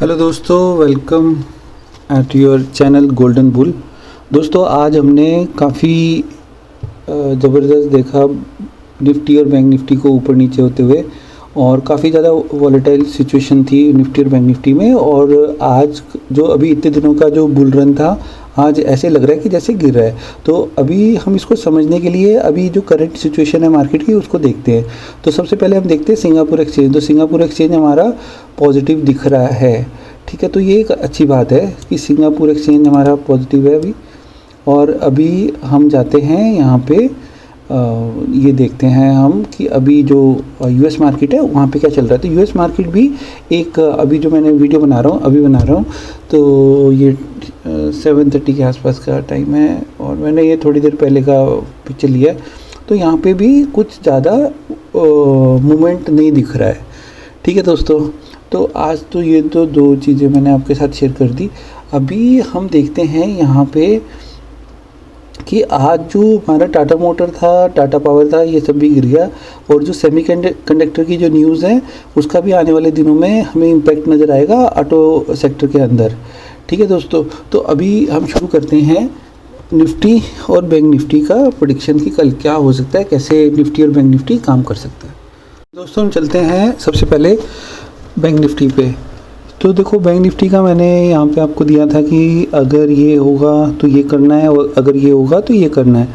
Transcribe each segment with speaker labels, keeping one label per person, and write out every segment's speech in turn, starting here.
Speaker 1: Hello दोस्तों, welcome at your channel golden bull. दोस्तों आज हमने काफ़ी ज़बरदस्त देखा निफ्टी और बैंक निफ्टी को ऊपर नीचे होते हुए, और काफ़ी ज़्यादा वॉलेटाइल सिचुएशन थी निफ्टी और बैंक निफ्टी में। और आज जो अभी इतने दिनों का जो बुल रन था, आज ऐसे लग रहा है कि जैसे गिर रहा है। तो अभी हम इसको समझने के लिए अभी जो करंट सिचुएशन है मार्केट की उसको देखते हैं। तो सबसे पहले हम देखते हैं सिंगापुर एक्सचेंज। तो सिंगापुर एक्सचेंज हमारा पॉजिटिव दिख रहा है, ठीक है। तो ये एक अच्छी बात है कि सिंगापुर एक्सचेंज हमारा पॉजिटिव है अभी। और अभी हम जाते हैं यहाँ पे ये देखते हैं हम कि अभी जो यूएस मार्केट है वहाँ पे क्या चल रहा है। तो यूएस मार्केट भी एक अभी जो मैंने वीडियो बना रहा हूँ तो ये 7:30 के आसपास का टाइम है, और मैंने ये थोड़ी देर पहले का पिक्चर लिया। तो यहाँ पे भी कुछ ज़्यादा मूवमेंट नहीं दिख रहा है, ठीक है दोस्तों। तो आज तो ये तो दो चीज़ें मैंने आपके साथ शेयर कर दी। अभी हम देखते हैं यहाँ पे कि आज जो हमारा टाटा मोटर था, टाटा पावर था, ये सब भी गिर गया। और जो सेमीकंडक्टर की जो न्यूज़ है उसका भी आने वाले दिनों में हमें इम्पैक्ट नज़र आएगा ऑटो सेक्टर के अंदर, ठीक है दोस्तों। तो अभी हम शुरू करते हैं निफ्टी और बैंक निफ्टी का प्रेडिक्शन की कल क्या हो सकता है, कैसे निफ्टी और बैंक निफ्टी काम कर सकता है। दोस्तों हम चलते हैं सबसे पहले बैंक निफ्टी पे। तो देखो बैंक निफ्टी का मैंने यहाँ पे आपको दिया था कि अगर ये होगा तो ये करना है, और अगर ये होगा तो ये करना है।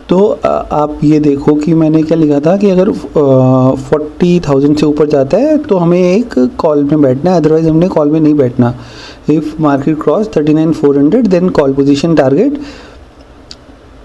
Speaker 1: तो आप ये देखो कि मैंने क्या लिखा था कि अगर 40,000 से ऊपर जाता है तो हमें एक कॉल में बैठना है, अदरवाइज़ हमने कॉल में नहीं बैठना। If market cross 39,400 then call position target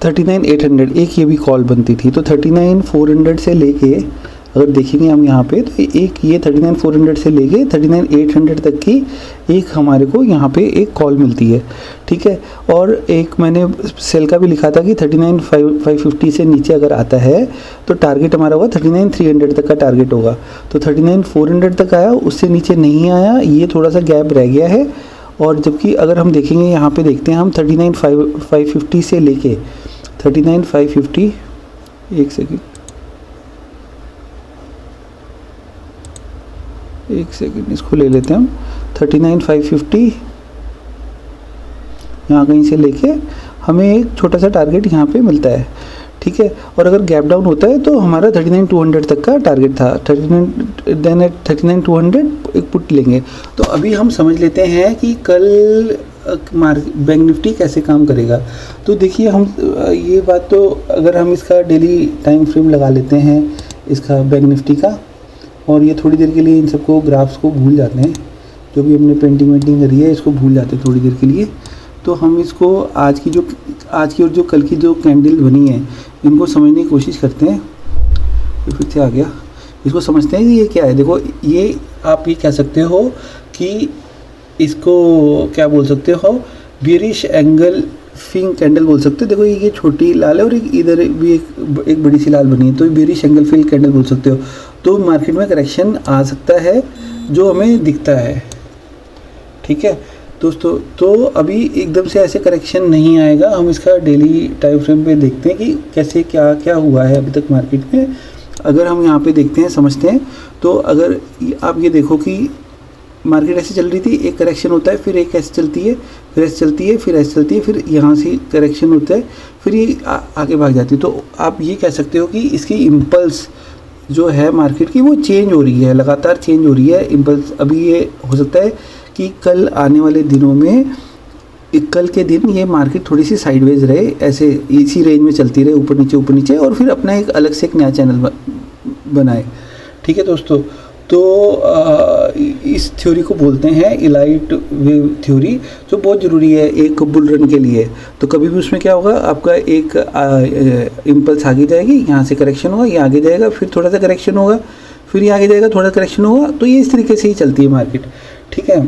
Speaker 1: 39,800, एक ये भी कॉल बनती थी। तो 39,400 से लेके अगर देखेंगे हम यहाँ पे तो एक ये 39,400 से लेके 39,800 तक की एक हमारे को यहाँ पे एक कॉल मिलती है, ठीक है। और एक मैंने सेल का भी लिखा था कि 39,550 से नीचे अगर आता है तो टारगेट हमारा होगा 39,300 तक का टारगेट होगा। तो 39,400 तक आया, उससे नीचे नहीं आया, ये थोड़ा सा गैप रह गया है। और जबकि अगर हम देखेंगे यहाँ पे देखते हैं हम 39,550 से लेके 39,550, एक सेकेंड इसको ले लेते हैं हम। 39,550 यहाँ कहीं से लेके हमें एक छोटा सा टारगेट यहाँ पे मिलता है, ठीक है। और अगर गैप डाउन होता है तो हमारा 39,200 तक का टारगेट था। 39,200 एक पुट लेंगे। तो अभी हम समझ लेते हैं कि कल बैंक निफ्टी कैसे काम करेगा। तो देखिए हम ये बात तो अगर हम इसका डेली टाइम फ्रेम लगा लेते हैं इसका बैंक निफ्टी का, और ये थोड़ी देर के लिए इन सबको ग्राफ्स को भूल जाते हैं, जो भी हमने पेंटिंग करी है इसको भूल जाते हैं थोड़ी देर के लिए। तो हम इसको आज की और जो कल की जो कैंडल बनी है इनको समझने की कोशिश करते हैं। तो फिर से आ गया, इसको समझते हैं कि ये क्या है। देखो ये आप ये कह सकते हो कि इसको क्या बोल सकते हो, बेरिश एंगल फिंग कैंडल बोल सकते हो। देखो ये छोटी लाल है और इधर भी एक बड़ी सी लाल बनी है, तो ये बेरिश एंगल फिल कैंडल बोल सकते हो। तो मार्केट में करेक्शन आ सकता है जो हमें दिखता है, ठीक है दोस्तों। तो अभी एकदम से ऐसे करेक्शन नहीं आएगा। हम इसका डेली टाइम फ्रेम पे देखते हैं कि कैसे क्या क्या हुआ है अभी तक मार्केट में। अगर हम यहाँ पे देखते हैं समझते हैं, तो अगर आप ये देखो कि मार्केट ऐसे चल रही थी, एक करेक्शन होता है, फिर एक ऐसे चलती है, फिर ऐसे चलती है, फिर ऐसे चलती है, फिर यहाँ से करेक्शन होता है, फिर ये आगे भाग जाती है। तो आप ये कह सकते हो कि इसकी इम्पल्स जो है मार्केट की वो चेंज हो रही है, लगातार चेंज हो रही है इम्पल्स। अभी ये हो सकता है कि कल आने वाले दिनों में, कल के दिन ये मार्केट थोड़ी सी साइडवेज रहे, ऐसे इसी रेंज में चलती रहे, ऊपर नीचे, और फिर अपना एक अलग से एक नया चैनल बनाए, ठीक है दोस्तों। तो इस थ्योरी को बोलते हैं इलाइट वेव थ्योरी, जो बहुत ज़रूरी है एक बुल रन के लिए। तो कभी भी उसमें क्या होगा, आपका एक इम्पल्स आगे जाएगी, यहाँ से करेक्शन होगा, ये आगे जाएगा, फिर थोड़ा सा करेक्शन होगा, फिर ये आगे जाएगा, थोड़ा करेक्शन होगा। तो ये इस तरीके से ही चलती है मार्केट, ठीक है।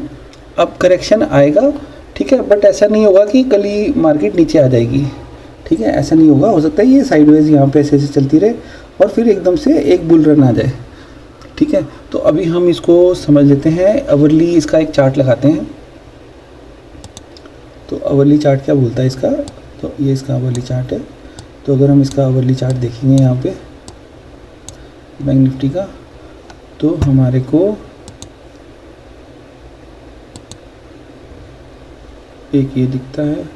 Speaker 1: अब करेक्शन आएगा, ठीक है, बट ऐसा नहीं होगा कि कल ही मार्केट नीचे आ जाएगी, ठीक है, ऐसा नहीं होगा। हो सकता है ये साइडवेज यहाँ पे ऐसे चलती रहे और फिर एकदम से एक बुल रन आ जाए, ठीक है। तो अभी हम इसको समझ लेते हैं। अवरली इसका एक चार्ट लगाते हैं। तो अवरली चार्ट क्या बोलता है इसका, तो ये इसका अवरली चार्ट है। तो अगर हम इसका अवरली चार्ट देखेंगे यहाँ पे बैंक निफ्टी का, तो हमारे को एक ये दिखता है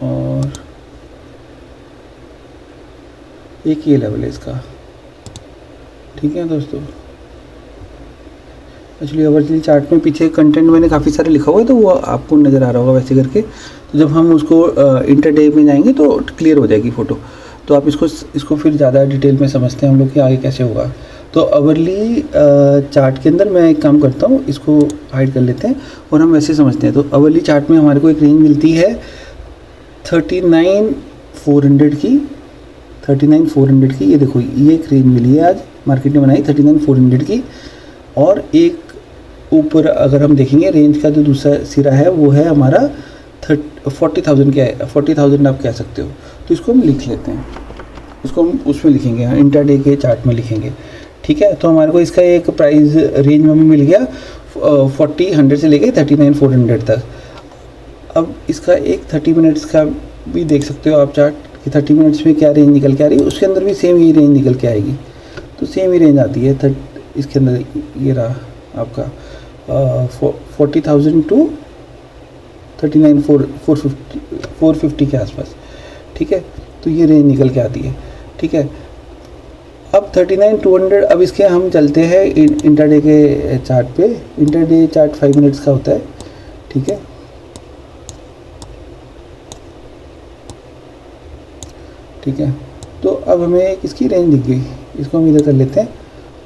Speaker 1: और एक ये लेवल है इसका। ठीक है दोस्तों, एक्चुअली ओवरली चार्ट में पीछे कंटेंट मैंने काफ़ी सारे लिखा हुआ है तो वो आपको नज़र आ रहा होगा वैसे करके। तो जब हम उसको इंटरडे में जाएंगे तो क्लियर हो जाएगी फ़ोटो, तो आप इसको फिर ज़्यादा डिटेल में समझते हैं हम लोग कि आगे कैसे होगा। तो अवरली चार्ट के अंदर मैं एक काम करता हूँ, इसको हाइड कर लेते हैं और हम वैसे समझते हैं। तो अवरली चार्ट में हमारे को एक रेंज मिलती है 39,400 की, 39,400 की। ये देखो ये एक रेंज मिली है आज मार्केट ने बनाई 39,400 की। और एक ऊपर अगर हम देखेंगे रेंज का जो दूसरा सिरा है वो है हमारा 40,000 क्या है, 40,000 आप कह सकते हो। तो इसको हम लिख लेते हैं, इसको हम उसमें लिखेंगे, इंटरडे के चार्ट में लिखेंगे। ठीक है, तो हमारे को इसका एक प्राइस रेंज में मिल गया 40,100 से लेके 39,400 तक। अब इसका एक 30 मिनट्स का भी देख सकते हो आप चार्ट कि 30 मिनट्स में क्या रेंज निकल के आ रही है, उसके अंदर भी सेम ही रेंज निकल के आएगी। तो सेम ही रेंज आती है इसके अंदर, ये रहा आपका 40,000 टू 39,450 के आसपास। ठीक है, तो ये रेंज निकल के आती है। ठीक है, अब 39,200, अब इसके हम चलते हैं इंटरडे के चार्ट पे। इंटरडे चार्ट 5 मिनट्स का होता है। ठीक है, ठीक है, तो अब हमें इसकी रेंज दिख गई, इसको हम इधर कर लेते हैं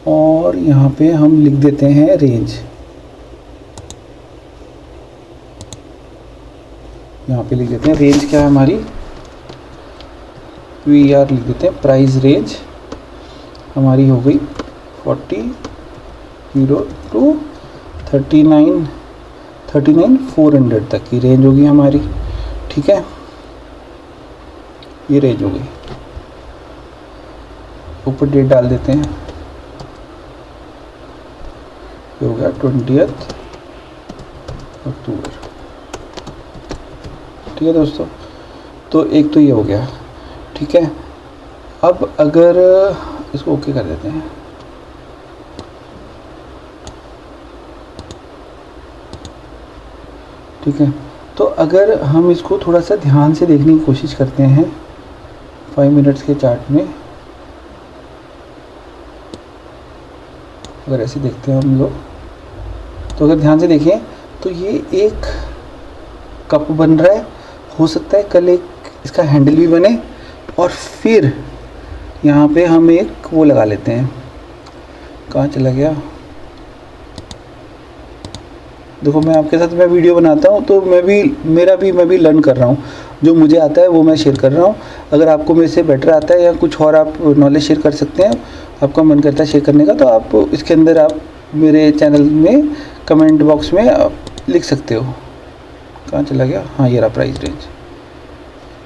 Speaker 1: और यहाँ पे हम लिख देते हैं रेंज। यहाँ पे लिख देते हैं रेंज क्या है हमारी, VR लिख देते हैं। प्राइस रेंज हमारी हो गई 40 टू 39,400 तक की रेंज होगी हमारी। ठीक है, ये रेंज हो गई। ऊपर डेट डाल देते हैं, ये हो गया 20 अक्टूबर। ठीक है दोस्तों, तो एक तो ये हो गया। ठीक है, अब अगर इसको ओके कर देते हैं, ठीक है, तो अगर हम इसको थोड़ा सा ध्यान से देखने की कोशिश करते हैं 5 मिनट्स के चार्ट में, अगर ऐसे देखते हैं हम लोग, तो अगर ध्यान से देखें तो ये एक कप बन रहा है, हो सकता है कल एक इसका हैंडल भी बने और फिर यहाँ पे हम एक वो लगा लेते हैं। कहाँ चला गया, देखो मैं आपके साथ मैं वीडियो बनाता हूँ तो मैं भी लर्न कर रहा हूँ, जो मुझे आता है वो मैं शेयर कर रहा हूँ। अगर आपको मेरे से बेटर आता है या कुछ और आप नॉलेज शेयर कर सकते हैं, आपका मन करता है शेयर करने का, तो आप इसके अंदर आप मेरे चैनल में कमेंट बॉक्स में आप लिख सकते हो। कहाँ चला गया, हाँ ये रहा प्राइस रेंज।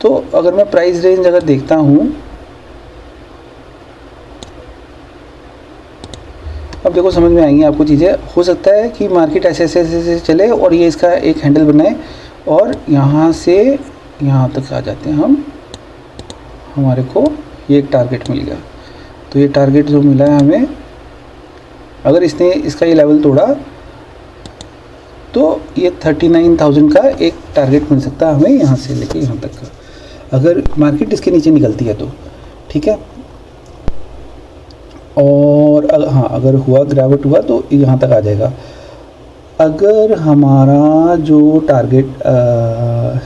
Speaker 1: तो अगर मैं प्राइस रेंज अगर देखता हूँ, अब देखो समझ में आएंगी आपको चीज़ें। हो सकता है कि मार्केट ऐसे चले और ये इसका एक हैंडल बनाए और यहाँ से यहाँ तक आ जाते हैं हम, हमारे को ये एक टारगेट मिल गया। तो ये टारगेट जो मिला है हमें, अगर इसने इसका ये लेवल तोड़ा तो ये 39,000 का एक टारगेट मिल सकता है हमें यहाँ से लेके यहाँ तक का, अगर मार्केट इसके नीचे निकलती है तो। ठीक है, और हाँ अगर हुआ ग्रेविट हुआ तो यहाँ तक आ जाएगा। अगर हमारा जो टारगेट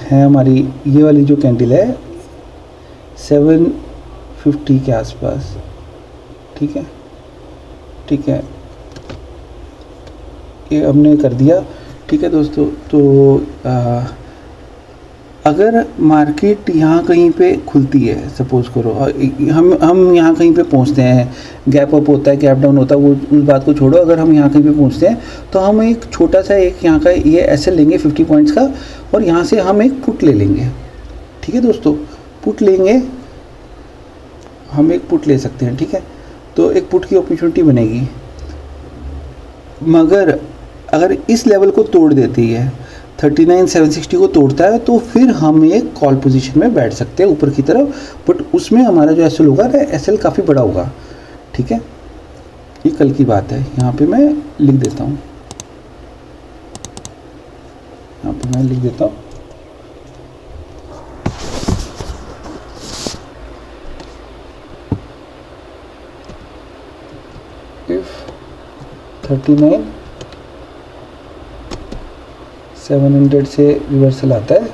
Speaker 1: है, हमारी ये वाली जो कैंडल है 750 के आसपास, ठीक है, ठीक है, ये हमने कर दिया। ठीक है दोस्तों, तो अगर मार्केट यहाँ कहीं पे खुलती है, सपोज़ करो हम यहाँ कहीं पे पहुँचते हैं, गैप अप होता है, गैप डाउन होता है, वो उस बात को छोड़ो, अगर हम यहाँ कहीं पे पहुँचते हैं तो हम एक छोटा सा एक यहाँ का ये एसएल लेंगे 50 पॉइंट्स का और यहाँ से हम एक पुट ले लेंगे। ठीक है दोस्तों, पुट लेंगे, हम एक पुट ले सकते हैं। ठीक है, तो एक पुट की अपॉर्चुनिटी बनेगी, मगर अगर इस लेवल को तोड़ देती है, 39,760 को तोड़ता है, तो फिर हम एक कॉल पोजीशन में बैठ सकते हैं ऊपर की तरफ, बट उसमें हमारा जो एसएल होगा ना, एसएल काफ़ी बड़ा होगा। ठीक है, ये कल की बात है, यहाँ पे मैं लिख देता हूँ। यहाँ पर मैं लिख देता हूँ इफ 39,700 से रिवर्सल आता है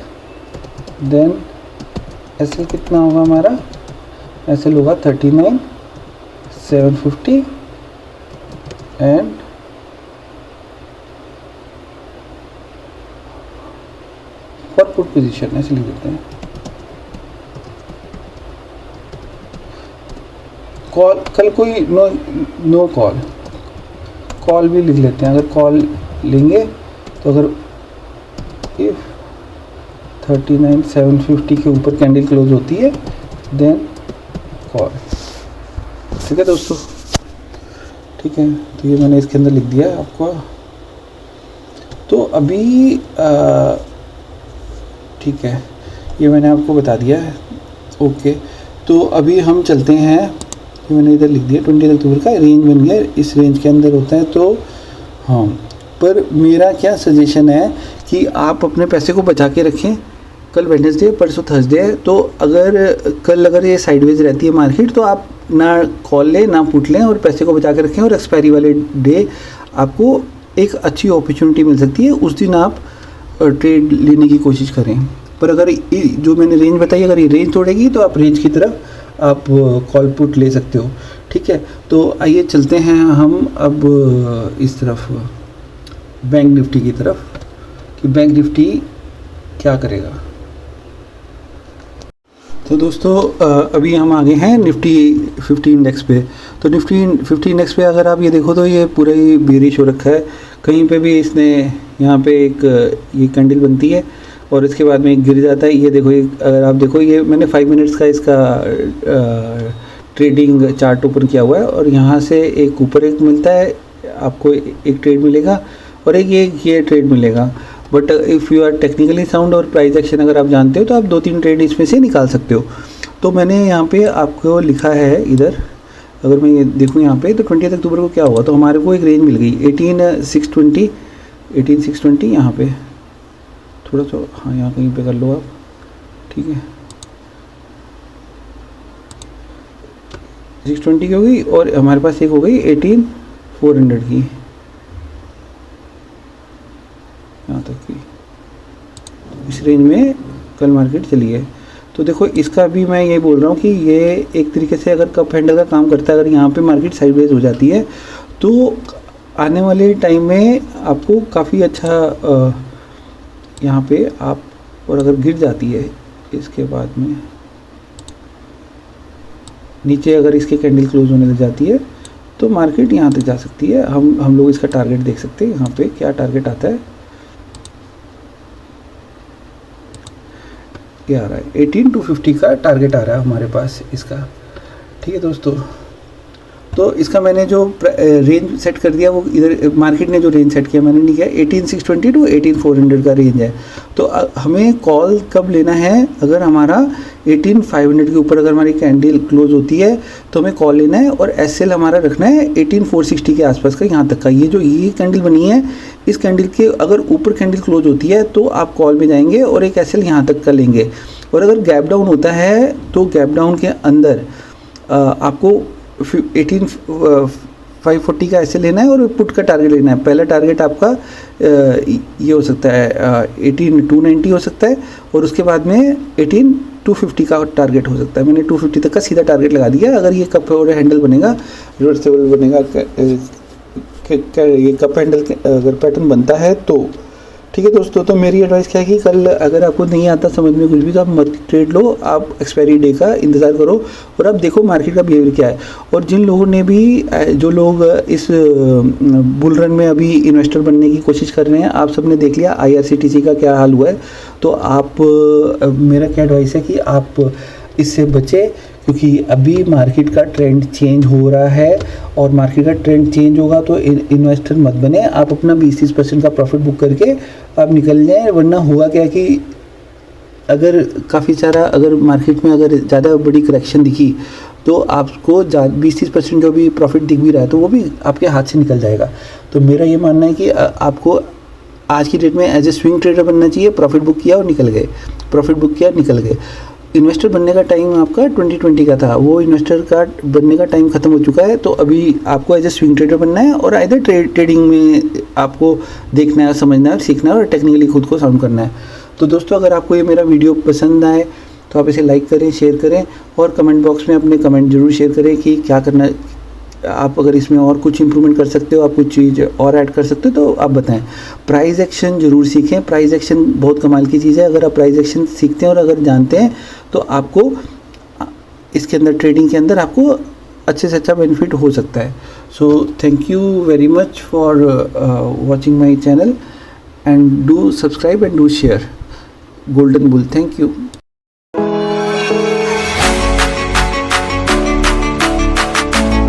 Speaker 1: देन एसएल कितना होगा हमारा, एसएल होगा 39,750 एंड फॉर पुट पोजीशन ऐसे लिख देते हैं। कॉल कल कोई नो कॉल भी लिख लेते हैं, अगर कॉल लेंगे तो अगर इफ 39,750 के ऊपर कैंडल क्लोज होती है देन कॉल। ठीक है दोस्तों, ठीक है, तो ये मैंने इसके अंदर लिख दिया है आपको। तो अभी ठीक है, ये मैंने आपको बता दिया है। ओके, तो अभी हम चलते हैं, ये मैंने इधर लिख दिया 20 अक्टूबर का रेंज बन गया, इस रेंज के अंदर होता है। तो हाँ, पर मेरा क्या सजेशन है कि आप अपने पैसे को बचा के रखें। कल वेडनेसडे, परसों थर्सडे है, तो अगर ये साइडवेज रहती है मार्केट तो आप ना कॉल लें ना पुट लें और पैसे को बचा के रखें, और एक्सपायरी वाले डे आपको एक अच्छी अपॉर्चुनिटी मिल सकती है, उस दिन आप ट्रेड लेने की कोशिश करें। पर अगर जो मैंने रेंज बताई, अगर ये रेंज तोड़ेगी तो आप रेंज की तरफ आप कॉल पुट ले सकते हो। ठीक है, तो आइए चलते हैं हम अब इस तरफ बैंक निफ्टी की तरफ, कि बैंक निफ्टी क्या करेगा। तो दोस्तों अभी हम आगे हैं निफ्टी 50 इंडेक्स पे। तो निफ्टी 50 इंडेक्स पे अगर आप ये देखो तो ये पूरा ही बेरिश हो रखा है। कहीं पे भी इसने यहाँ पे एक ये कैंडल बनती है और इसके बाद में एक गिर जाता है। ये देखो, ये अगर आप देखो, ये मैंने 5 मिनट्स का इसका ट्रेडिंग चार्ट ओपन किया हुआ है, और यहाँ से एक ऊपर एक मिलता है आपको, एक ट्रेड मिलेगा और एक ये ट्रेड मिलेगा। But if you are technically sound और प्राइस एक्शन अगर आप जानते हो तो आप 2-3 ट्रेड इसमें से निकाल सकते हो। तो मैंने यहाँ पे आपको लिखा है इधर, अगर मैं ये देखूँ यहाँ पे, तो 20 अक्टूबर को क्या हुआ, तो हमारे को एक रेंज मिल गई 18,620 यहाँ पे, थोड़ा सा हाँ यहाँ कहीं पे कर लो आप। ठीक है, 620 की हो गई और हमारे पास एक हो गई 18,400 की, यहाँ तक की इस रेंज में कल मार्केट चली है। तो देखो, इसका भी मैं ये बोल रहा हूँ कि ये एक तरीके से अगर कप हैंडल का काम करता है। अगर यहाँ पे मार्केट साइडवेज हो जाती है तो आने वाले टाइम में आपको काफ़ी अच्छा यहाँ पे आप, और अगर गिर जाती है इसके बाद में नीचे, अगर इसके कैंडल क्लोज होने लग जाती है तो मार्केट यहाँ तक जा सकती है। हम लोग इसका टारगेट देख सकते हैं, यहाँ पे क्या टारगेट आता है, ये आ रहा है 18,250 का टारगेट आ रहा है हमारे पास इसका। ठीक है दोस्तों, तो इसका मैंने जो रेंज सेट कर दिया वो इधर मार्केट ने जो रेंज सेट किया मैंने नहीं किया, 18,620 टू 18,400 का रेंज है। तो हमें कॉल कब लेना है, अगर हमारा 18,500 के ऊपर अगर हमारी कैंडल क्लोज होती है तो हमें कॉल लेना है, और एसएल हमारा रखना है 18,460 के आसपास का, यहाँ तक का। ये जो ये कैंडल बनी है, इस कैंडल के अगर ऊपर कैंडल क्लोज होती है तो आप कॉल में जाएंगे और एक एसएल यहाँ तक का लेंगे। और अगर गैप डाउन होता है तो गैप डाउन के अंदर आपको 18,540 का ऐसे लेना है और पुट का टारगेट लेना है। पहला टारगेट आपका ये हो सकता है 18,290 हो सकता है, और उसके बाद में 18,250 का टारगेट हो सकता है। मैंने 250 तक का सीधा टारगेट लगा दिया। अगर ये कप और हैंडल बनेगा, रिवर्सेबल बनेगा, ये कप हैंडल अगर पैटर्न बनता है तो ठीक है दोस्तों। तो मेरी एडवाइस क्या है कि कल अगर आपको नहीं आता समझ में कुछ भी तो आप मत ट्रेड लो, आप एक्सपायरी डे का इंतज़ार करो और आप देखो मार्केट का बिहेवियर क्या है। और जिन लोगों ने भी, जो लोग इस बुल रन में अभी इन्वेस्टर बनने की कोशिश कर रहे हैं, आप सबने देख लिया IRCTC का क्या हाल हुआ है। तो आप, मेरा क्या एडवाइस है कि आप इससे बचें, क्योंकि अभी मार्केट का ट्रेंड चेंज हो रहा है, और मार्केट का ट्रेंड चेंज होगा तो इन्वेस्टर मत बने। आप अपना 20-30% का प्रॉफिट बुक करके आप निकल जाएं, वरना हुआ क्या कि अगर काफ़ी सारा, अगर मार्केट में अगर ज़्यादा बड़ी करेक्शन दिखी तो आपको 20-30% जो भी प्रॉफिट दिख भी रहा है तो वो भी आपके हाथ से निकल जाएगा। तो मेरा ये मानना है कि आपको आज की डेट में एज ए स्विंग ट्रेडर बनना चाहिए, प्रॉफिट बुक किया और निकल गए, प्रॉफिट बुक किया निकल गए। इन्वेस्टर बनने का टाइम आपका 2020 का था, वो इन्वेस्टर का बनने का टाइम ख़त्म हो चुका है। तो अभी आपको एज ए स्विंग ट्रेडर बनना है और आइदर ट्रेडिंग में आपको देखना है, समझना है, सीखना है और टेक्निकली खुद को साउंड करना है। तो दोस्तों अगर आपको ये मेरा वीडियो पसंद आए तो आप इसे लाइक करें, शेयर करें और कमेंट बॉक्स में अपने कमेंट जरूर शेयर करें कि क्या करना है, आप अगर इसमें और कुछ इंप्रूवमेंट कर सकते हो, आप कुछ चीज़ और ऐड कर सकते हो तो आप बताएं। प्राइस एक्शन जरूर सीखें, प्राइस एक्शन बहुत कमाल की चीज़ है। अगर आप प्राइस एक्शन सीखते हैं और अगर जानते हैं तो आपको इसके अंदर, ट्रेडिंग के अंदर आपको अच्छे से अच्छा बेनिफिट हो सकता है। So thank you very much for watching my channel and do subscribe and do share. Golden bull, thank you.